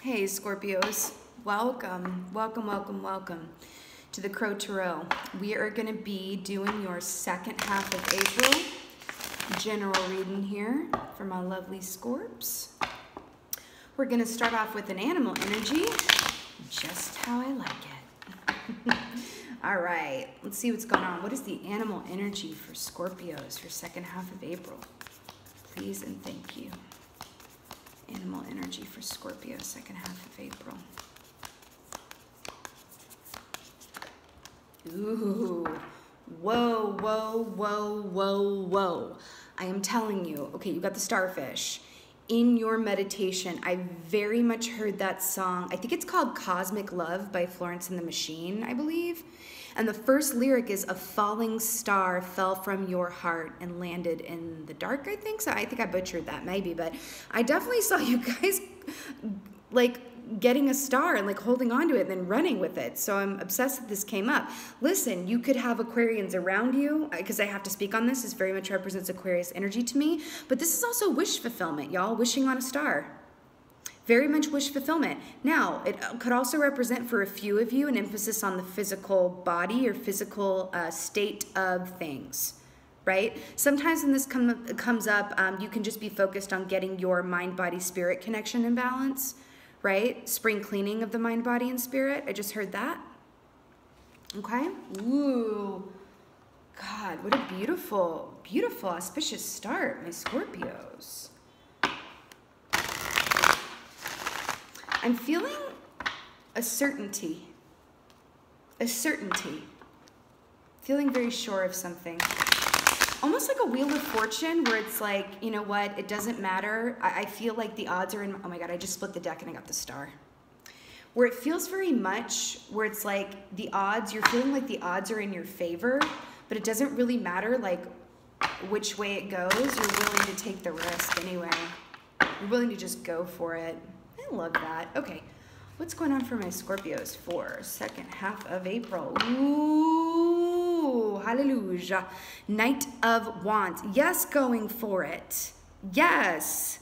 Hey Scorpios, welcome to the Crow Tarot. We are going to be doing your second half of April general reading here for my lovely Scorps. We're going to start off with an animal energy, just how I like it. All right, let's see what's going on. What is the animal energy for Scorpios for second half of April? Please and thank you. Animal energy for Scorpio, second half of April. Ooh, whoa, whoa, whoa, whoa, whoa. I am telling you, okay, you got the starfish. In your meditation, I very much heard that song. I think it's called Cosmic Love by Florence and the Machine, I believe. And the first lyric is, a falling star fell from your heart and landed in the dark, I think. So I think I butchered that maybe, but I definitely saw you guys like getting a star and like holding on to it and then running with it. So I'm obsessed that this came up. Listen, you could have Aquarians around you, because I have to speak on this. This very much represents Aquarius energy to me. But this is also wish fulfillment, y'all. Wishing on a star. Very much wish fulfillment. Now, it could also represent for a few of you an emphasis on the physical body or physical state of things, right? Sometimes when this comes up, you can just be focused on getting your mind, body, spirit connection in balance, right? Spring cleaning of the mind, body, and spirit. I just heard that. Okay. Ooh. God, what a beautiful, beautiful, auspicious start, my Scorpios. I'm feeling a certainty. Feeling very sure of something. Almost like a Wheel of Fortune where it's like, you know what, it doesn't matter. I feel like the odds are in, oh my God, I just split the deck and I got the star. Where it feels very much where it's like the odds, you're feeling like the odds are in your favor, but it doesn't really matter like which way it goes. You're willing to take the risk anyway. You're willing to just go for it. I love that. Okay, what's going on for my Scorpios for second half of April? Ooh, hallelujah. Knight of Wands. Yes, going for it. Yes.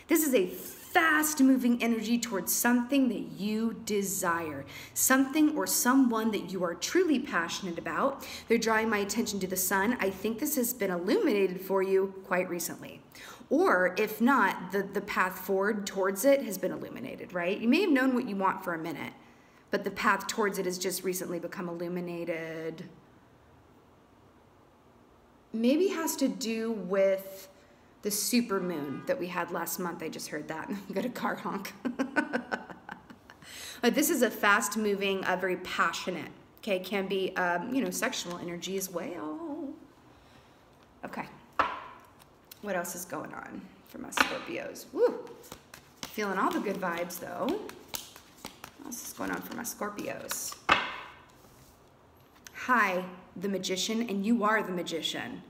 This is a fast-moving energy towards something that you desire. Something or someone that you are truly passionate about. They're drawing my attention to the sun. I think this has been illuminated for you quite recently. Or if not, the path forward towards it has been illuminated, right? You may have known what you want for a minute, but the path towards it has just recently become illuminated. Maybe has to do with the supermoon that we had last month. I just heard that. Got a car honk. But this is a fast-moving, very passionate, okay? Can be, you know, sexual energy as well. Okay. What else is going on for my Scorpios? Woo! Feeling all the good vibes, though. What else is going on for my Scorpios? Hi, the Magician, and you are the Magician.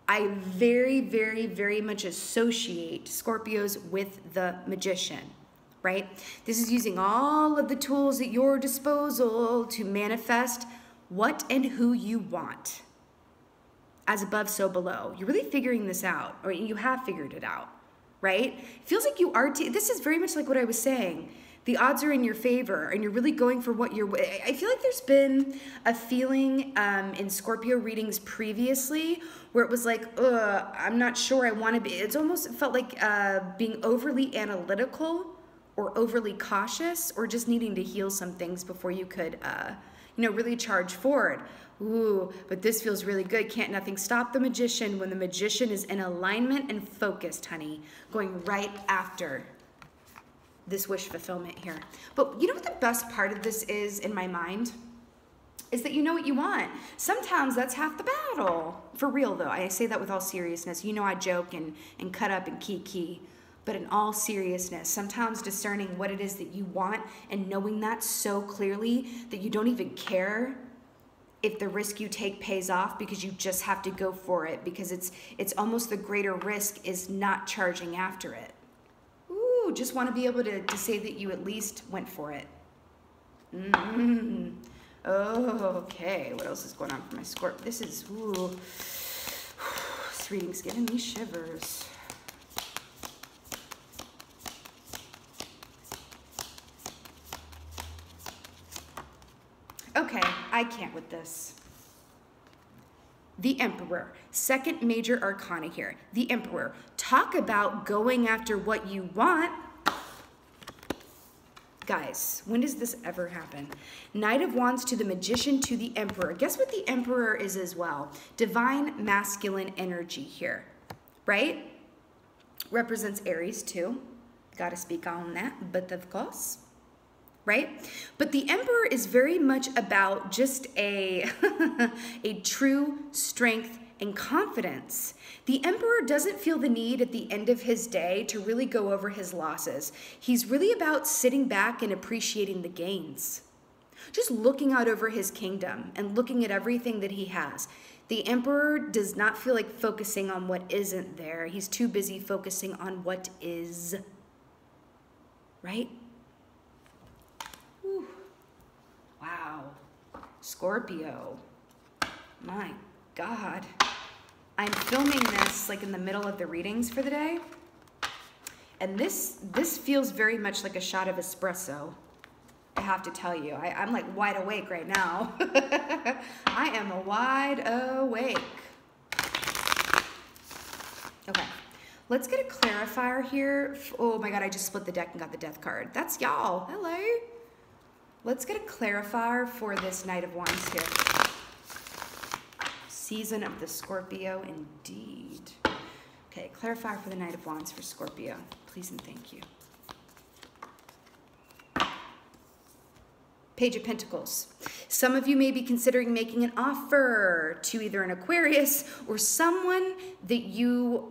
I very, very, very much associate Scorpios with the Magician, right? This is using all of the tools at your disposal to manifest what and who you want. As above, so below. You're really figuring this out, or you have figured it out, right? It feels like you are, this is very much like what I was saying. The odds are in your favor, and you're really going for what you're, I feel like there's been a feeling in Scorpio readings previously where it was like, I'm not sure I want to be, it's almost, it felt like being overly analytical or overly cautious or just needing to heal some things before you could, you know, really charge forward. Ooh, but this feels really good. Can't nothing stop the Magician when the Magician is in alignment and focused, honey. Going right after this wish fulfillment here. But you know what the best part of this is in my mind? Is that you know what you want. Sometimes that's half the battle. For real though, I say that with all seriousness. You know I joke and cut up and kiki. But in all seriousness, sometimes discerning what it is that you want and knowing that so clearly that you don't even care if the risk you take pays off because you just have to go for it because it's almost the greater risk is not charging after it. Ooh, just want to be able to say that you at least went for it. Oh, okay. What else is going on for my Scorp? This is, ooh, this reading's giving me shivers. I can't with this. The Emperor, second major arcana here. The Emperor. Talk about going after what you want. Guys, when does this ever happen? Knight of Wands to the Magician to the Emperor. Guess what the Emperor is as well? Divine masculine energy here, right? Represents Aries too. Got to speak on that, but of course, right? But the Emperor is very much about just a true strength and confidence. The Emperor doesn't feel the need at the end of his day to really go over his losses. He's really about sitting back and appreciating the gains. Just looking out over his kingdom and looking at everything that he has. The Emperor does not feel like focusing on what isn't there. He's too busy focusing on what is. Right? Whew. Wow. Scorpio. My God. I'm filming this like in the middle of the readings for the day. And this feels very much like a shot of espresso. I have to tell you, I'm like wide awake right now. I am wide awake. Okay, let's get a clarifier here. Oh my God, I just split the deck and got the death card. That's y'all, hello. Let's get a clarifier for this Knight of Wands here. Season of the Scorpio, indeed. Okay, clarifier for the Knight of Wands for Scorpio. Please and thank you. Page of Pentacles. Some of you may be considering making an offer to either an Aquarius or someone that you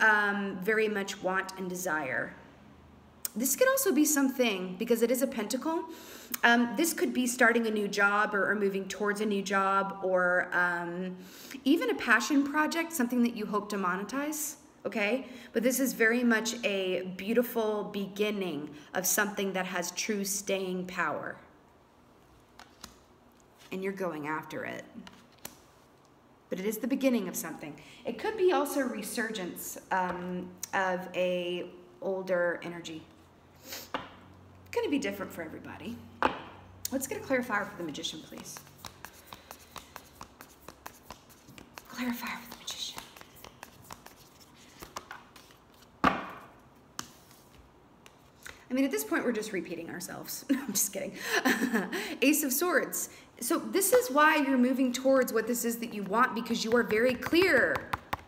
very much want and desire. This could also be something, because it is a pentacle, this could be starting a new job or moving towards a new job, or even a passion project, something that you hope to monetize, okay? But this is very much a beautiful beginning of something that has true staying power. And you're going after it. But it is the beginning of something. It could be also a resurgence of a older energy. Going to be different for everybody. Let's get a clarifier for the Magician, please. Clarifier for the Magician. I mean, at this point, we're just repeating ourselves. No, I'm just kidding. Ace of Swords. So this is why you're moving towards what this is that you want, because you are very clear.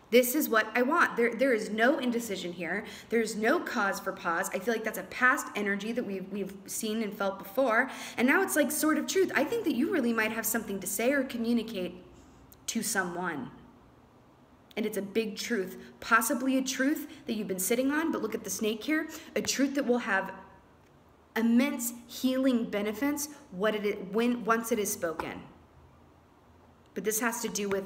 This is what I want. There is no indecision here. There's no cause for pause. I feel like that's a past energy that we've seen and felt before. And now it's like sort of truth. I think that you really might have something to say or communicate to someone. And it's a big truth, possibly a truth that you've been sitting on, but look at the snake here, a truth that will have immense healing benefits once it is spoken. But this has to do with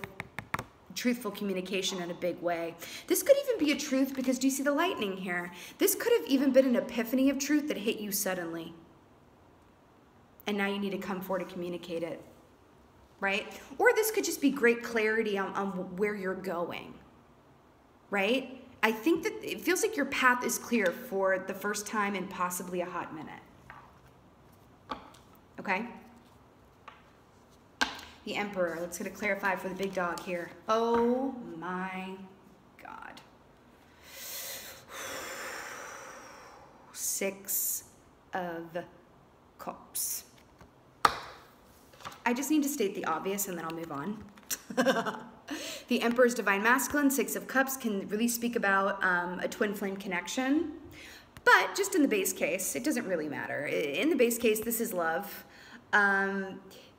truthful communication in a big way. This could even be a truth because, do you see the lightning here? This could have even been an epiphany of truth that hit you suddenly. And now you need to come forward to communicate it. Right? Or this could just be great clarity on where you're going, right? I think that it feels like your path is clear for the first time in possibly a hot minute. Okay? The Emperor. Let's get a clarify for the big dog here. Oh my God. 6 of Cups. I just need to state the obvious and then I'll move on. The Emperor's Divine Masculine, 6 of Cups, can really speak about a twin flame connection. But just in the base case, it doesn't really matter. In the base case, this is love.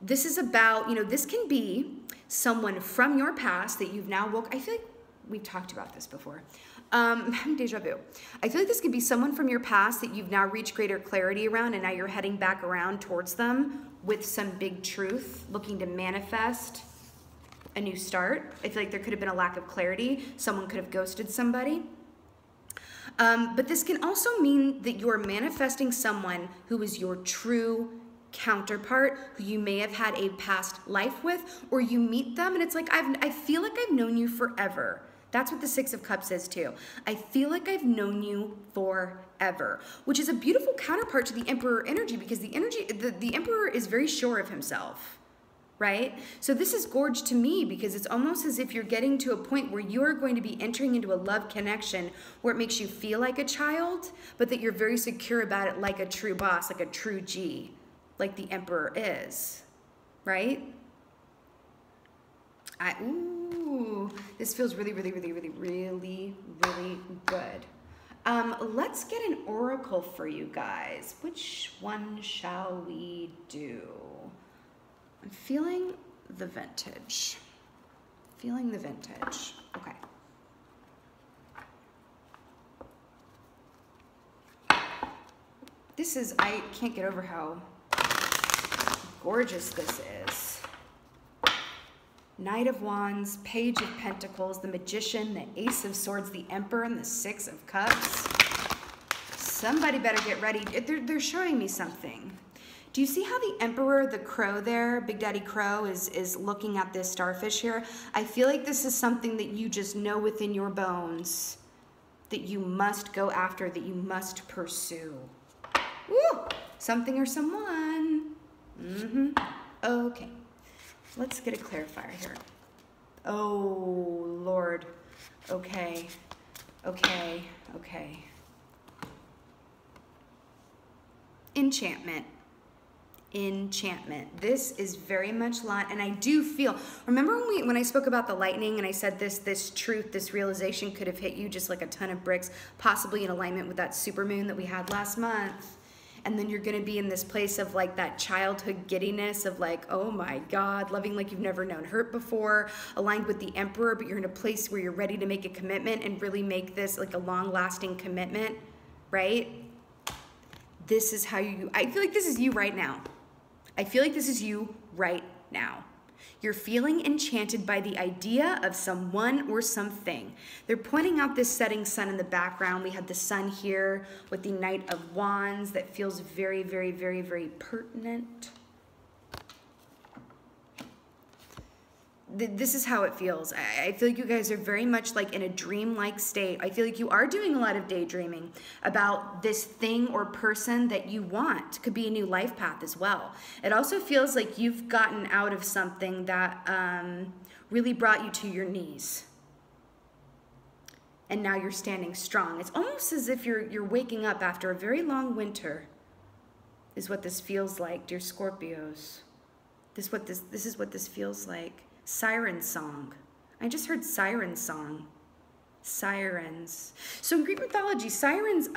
This is about, this can be someone from your past that you've now woke. I feel like we've talked about this before. I'm having deja vu. I feel like this could be someone from your past that you've now reached greater clarity around, and now you're heading back around towards them with some big truth, looking to manifest a new start. I feel like there could have been a lack of clarity. Someone could have ghosted somebody. But this can also mean that you're manifesting someone who is your true counterpart, who you may have had a past life with, or you meet them and it's like, I feel like I've known you forever. That's what the 6 of Cups is too. I feel like I've known you forever, which is a beautiful counterpart to the Emperor energy, because the Emperor is very sure of himself. right? So this is gorge to me because it's almost as if you're getting to a point where you're going to be entering into a love connection where it makes you feel like a child, but that you're very secure about it, like a true boss, like a true G, like the Emperor is, right? Ooh, this feels really, really, really, really, really, really good. Let's get an oracle for you guys. Which one shall we do? I'm feeling the vintage. Feeling the vintage. Okay. This is, I can't get over how gorgeous this is. Knight of Wands, Page of Pentacles, the Magician, the Ace of Swords, the Emperor, and the Six of Cups. Somebody better get ready. They're showing me something. Do you see how the Emperor, the crow there, Big Daddy Crow, is looking at this starfish here? I feel like this is something that you just know within your bones that you must go after, that you must pursue. Woo! Something or someone. Okay. Let's get a clarifier here. Oh, Lord. Okay. Okay. Okay. Enchantment. Enchantment. This is very much light, and I do feel, remember when I spoke about the lightning and I said this truth, this realization could have hit you just like a ton of bricks, possibly in alignment with that supermoon that we had last month. And then you're going to be in this place of like that childhood giddiness of like, oh my God, loving like you've never known hurt before, aligned with the Emperor, but you're in a place where you're ready to make a commitment and really make this like a long-lasting commitment, right? This is how you, I feel like this is you right now. I feel like this is you right now. You're feeling enchanted by the idea of someone or something. They're pointing out this setting sun in the background. We have the sun here with the Knight of Wands that feels very, very, very, very pertinent. This is how it feels. I feel like you guys are very much like in a dream-like state. I feel like you are doing a lot of daydreaming about this thing or person that you want. Could be a new life path as well. It also feels like you've gotten out of something that really brought you to your knees. And now you're standing strong. It's almost as if you're waking up after a very long winter, is what this feels like, dear Scorpios. This is what this feels like. Siren song. I just heard siren song. Sirens. So in Greek mythology, sirens,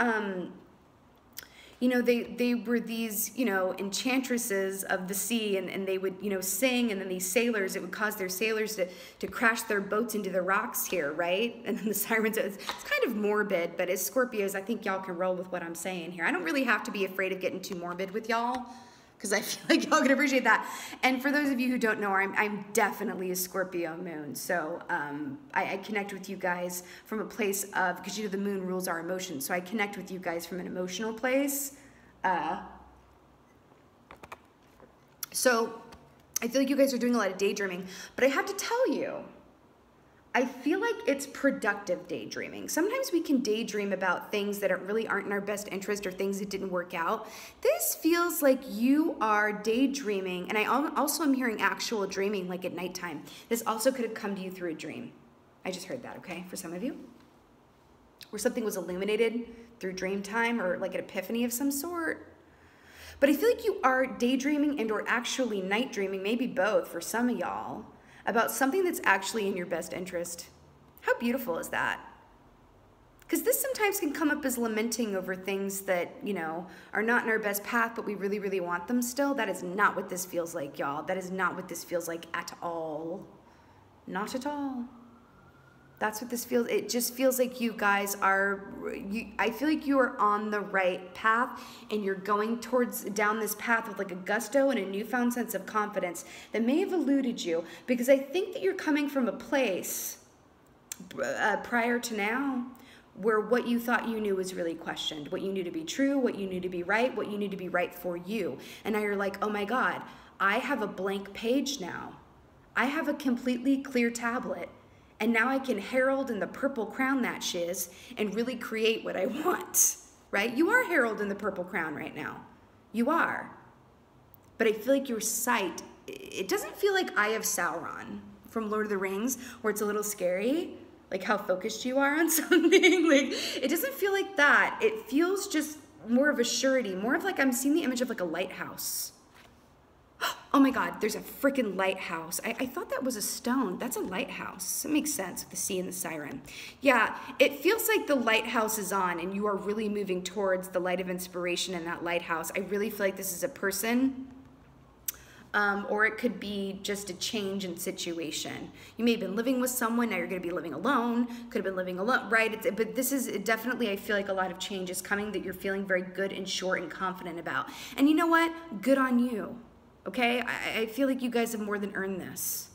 you know, they were these, you know, enchantresses of the sea, and they would, you know, sing, and then these sailors, it would cause their sailors to crash their boats into the rocks here, right? And then the sirens, it's kind of morbid, but as Scorpios, I think y'all can roll with what I'm saying here. I don't really have to be afraid of getting too morbid with y'all, because I feel like y'all can appreciate that. And for those of you who don't know, I'm definitely a Scorpio moon. So I connect with you guys from a place of, because you know the moon rules our emotions. So I connect with you guys from an emotional place. So I feel like you guys are doing a lot of daydreaming. But I have to tell you, I feel like it's productive daydreaming. Sometimes we can daydream about things that really aren't in our best interest or things that didn't work out. This feels like you are daydreaming, and I also am hearing actual dreaming, like at nighttime. This also could have come to you through a dream. I just heard that, okay, for some of you. Where something was illuminated through dream time or like an epiphany of some sort. But I feel like you are daydreaming and or actually night dreaming, maybe both for some of y'all, about something that's actually in your best interest. How beautiful is that? Because this sometimes can come up as lamenting over things that, you know, are not in our best path, but we really, really want them still. That is not what this feels like, y'all. That is not what this feels like at all. Not at all. That's what this feels. It just feels like you guys are, I feel like you are on the right path, and you're going down this path with like a gusto and a newfound sense of confidence that may have eluded you, because I think that you're coming from a place prior to now where what you thought you knew was really questioned, what you knew to be true, what you knew to be right, what you knew to be right for you. And now you're like, oh my God, I have a blank page now. I have a completely clear tablet. And now I can herald in the purple crown that shiz and really create what I want, right? You are herald in the purple crown right now. You are. But I feel like your sight it doesn't feel like Eye of Sauron from Lord of the Rings, where it's a little scary, like how focused you are on something. Like, it doesn't feel like that. It feels just more of a surety, more of like, I'm seeing the image of like a lighthouse. Oh my God, there's a freaking lighthouse. I thought that was a stone. That's a lighthouse. It makes sense with the sea and the siren. Yeah, it feels like the lighthouse is on and you are really moving towards the light of inspiration in that lighthouse. I really feel like this is a person, or it could be just a change in situation. You may have been living with someone, now you're gonna be living alone. Could have been living alone, right? But this is definitely, I feel like a lot of change is coming that you're feeling very good and sure and confident about. And you know what? Good on you. Okay, I feel like you guys have more than earned this,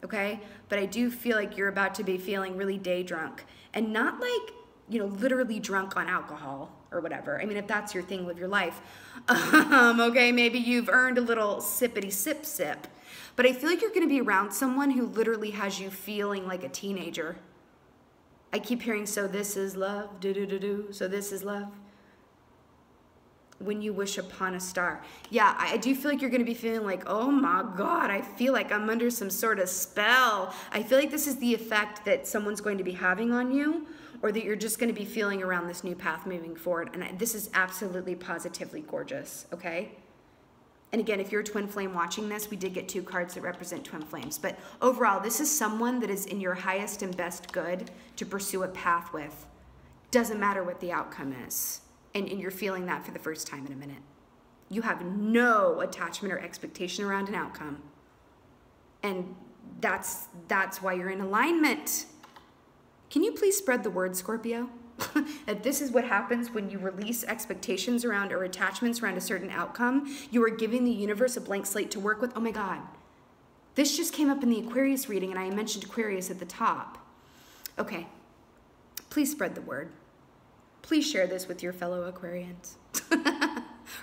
okay? But I do feel like you're about to be feeling really day drunk, and not like, you know, literally drunk on alcohol or whatever. I mean, if that's your thing, live your life. Okay, maybe you've earned a little sippity sip, but I feel like you're gonna be around someone who literally has you feeling like a teenager. I keep hearing, so this is love, do-do-do-do, so this is love. When you wish upon a star. Yeah, I do feel like you're gonna be feeling like, oh my God, I feel like I'm under some sort of spell. I feel like this is the effect that someone's going to be having on you, or that you're just gonna be feeling around this new path moving forward. And this is absolutely positively gorgeous, okay? And again, if you're a twin flame watching this, we did get 2 cards that represent twin flames. But overall, this is someone that is in your highest and best good to pursue a path with. Doesn't matter what the outcome is. And you're feeling that for the first time in a minute. You have no attachment or expectation around an outcome. And that's why you're in alignment. Can you please spread the word, Scorpio? That this is what happens when you release expectations around or attachments around a certain outcome. You are giving the universe a blank slate to work with. Oh my God. This just came up in the Aquarius reading, and I mentioned Aquarius at the top. Okay. Please spread the word. Please share this with your fellow Aquarians,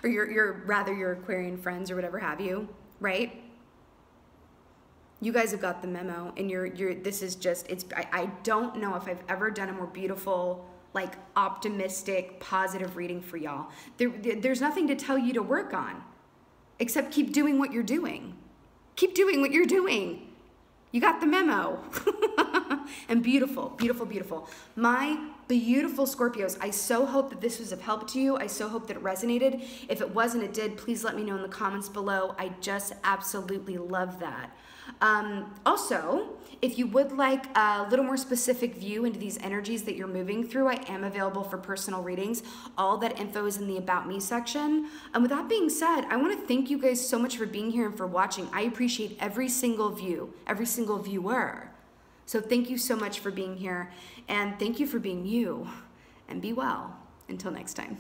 or your Aquarian friends or whatever have you, right? You guys have got the memo, and this is just, I don't know if I've ever done a more beautiful, like optimistic, positive reading for y'all. There's nothing to tell you to work on, except keep doing what you're doing. Keep doing what you're doing. You got the memo. And beautiful, beautiful, beautiful. My beautiful Scorpios, I so hope that this was of help to you. I so hope that it resonated. If it wasn't, it did, please let me know in the comments below. I just absolutely love that. Also, if you would like a little more specific view into these energies that you're moving through, I am available for personal readings. All that info is in the About Me section. And with that being said, I want to thank you guys so much for being here and for watching. I appreciate every single view, every single viewer. So thank you so much for being here, and thank you for being you, and be well. Until next time.